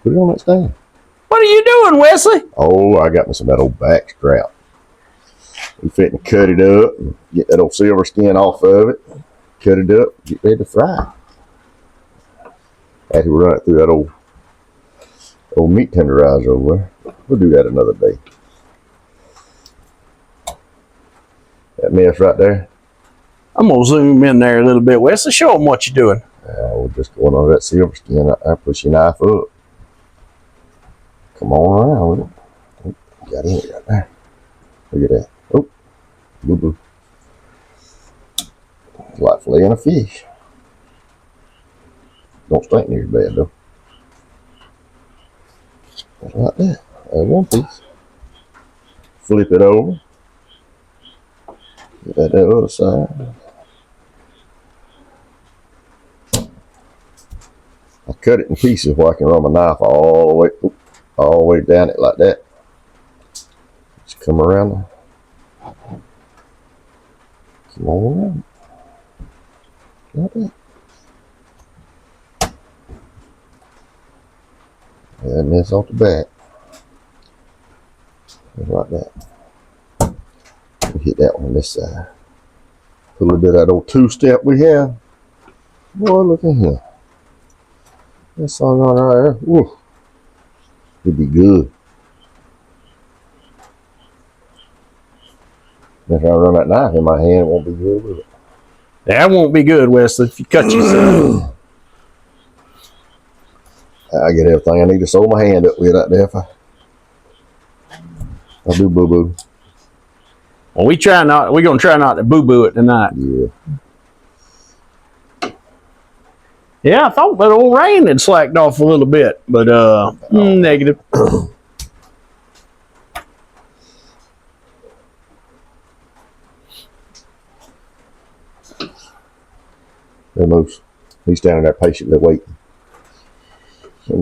Put it on that stand. What are you doing, Wesley? Oh, I got me some of that old backstrap. We fit and cut it up, and get that old silver skin off of it. Cut it up, get ready to fry. After we run it through that old meat tenderizer over there. We'll do that another day. That mess right there. I'm going to zoom in there a little bit, Wesley. Show them what you're doing. We're just going over that silver skin right there. Push your knife up. Come on around with it. Oh, got it right there. Look at that. Oh, boo-boo. It's like filleting a fish. Don't stink near as bad, though. Just like that. There's one piece. Flip it over. Get that other side. I cut it in pieces where I can run my knife all the way down it like that. Just come around there. Come on around. Like that. And this off the back. Just like that. We hit that one on this side. Put a little bit of that old two-step we have. Boy, look at here. That song on right there. Ooh. It'd be good. If I run that knife in my hand, it won't be good, will it? That won't be good, Wesley, if you cut yourself. I get everything I need to sew my hand up with out there if I do boo-boo. Well, we're going to try not to boo-boo it tonight. Yeah. Yeah, I thought that old rain had slacked off a little bit, but negative. He's standing there patiently waiting.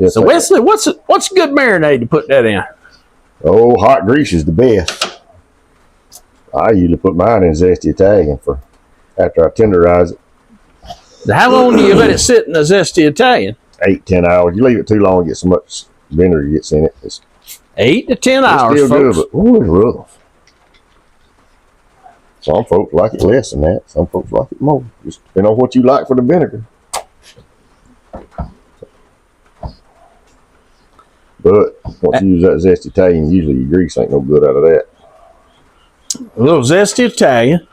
So Wesley, what's a good marinade to put that in? Oh, hot grease is the best. I usually put mine in zesty Italian for after I tenderize it. How long do you let it sit in the zesty Italian? 8-10 hours. You leave it too long, it gets so much vinegar gets in it. It's 8 to 10 hours, still folks. good, but ooh, it's rough. Some folks like it less than that. Some folks like it more. Just depending on what you like for the vinegar. But once you use that zesty Italian, usually your grease ain't no good out of that. A little zesty Italian.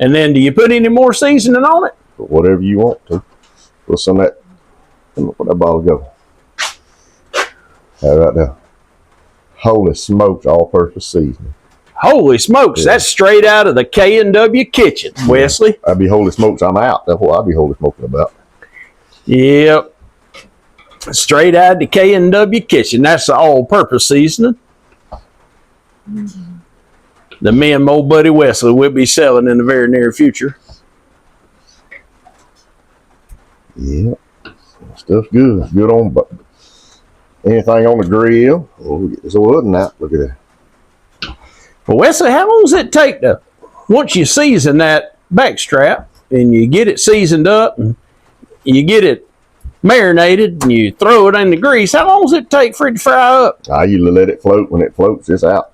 And then do you put any more seasoning on it? But whatever you want to. Put some of that. Where that bottle go? Right there. Holy smokes, all-purpose seasoning. Holy smokes, yeah. That's straight out of the K&W kitchen, Wesley. I'd be holy smokes, I'm out. That's what I'd be holy smoking about. Yep. Straight out of the K&W kitchen. That's the all-purpose seasoning. The me and old buddy Wesley will be selling in the very near future. Yep. Stuff's good. It's good on anything on the grill. Oh, we get this oven out. Look at that. Well, Wesley, how long does it take to, once you season that backstrap and you get it seasoned up and you get it marinated and you throw it in the grease, how long does it take for it to fry up? I usually let it float. When it floats, it's out.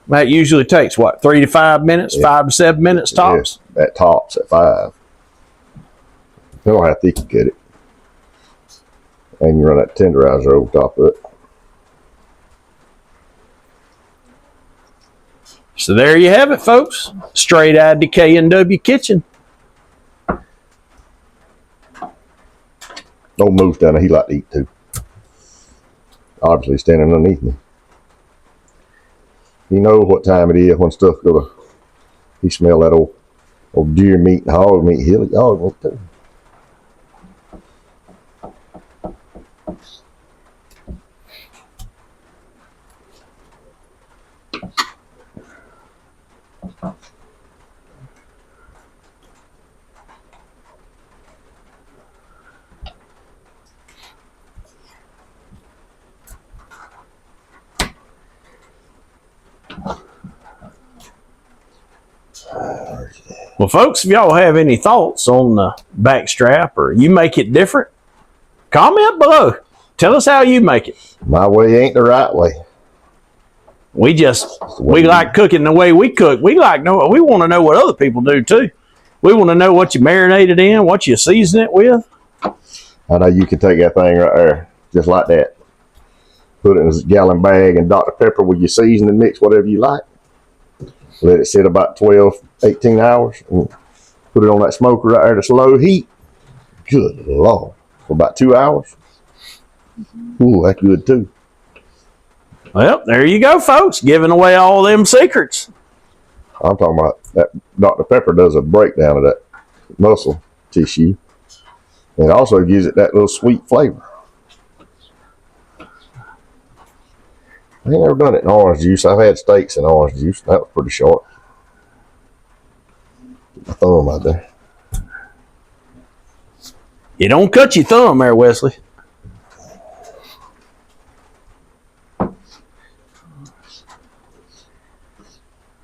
That usually takes, what, 3 to 5 minutes, yeah. 5 to 7 minutes tops? Yeah, that tops at 5. Depending on how thick you cut it. And you run that tenderizer over top of it. So there you have it, folks. Straight out of the K&W kitchen. Old Moose down there, he like to eat too. Obviously standing underneath me. You know what time it is when stuff go to, he smell that old deer meat and hog meat. He'll eat hog meat too. Well, folks, if y'all have any thoughts on the backstrap or you make it different, comment below. Tell us how you make it. My way ain't the right way. We like cooking the way we cook. We want to know what other people do too. We want to know what you marinate it in, what you season it with. I know you can take that thing right there, just like that. Put it in a gallon bag and Dr. Pepper with your seasoning mix, whatever you like. Let it sit about 12, 18 hours. And put it on that smoker right there to low heat. Good Lord. For about 2 hours. Ooh, that's good too. Well, there you go, folks. Giving away all them secrets. I'm talking about that Dr. Pepper does a breakdown of that muscle tissue. And it also gives it that little sweet flavor. I ain't never done it in orange juice. I've had steaks in orange juice. That was pretty short. Get my thumb out there. You don't cut your thumb there, Wesley.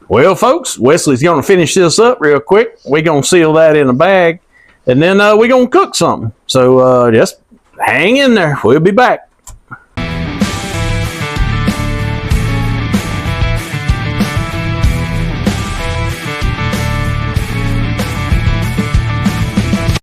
Well, folks, Wesley's going to finish this up real quick. We're going to seal that in a bag, and then we're going to cook something. So just hang in there. We'll be back.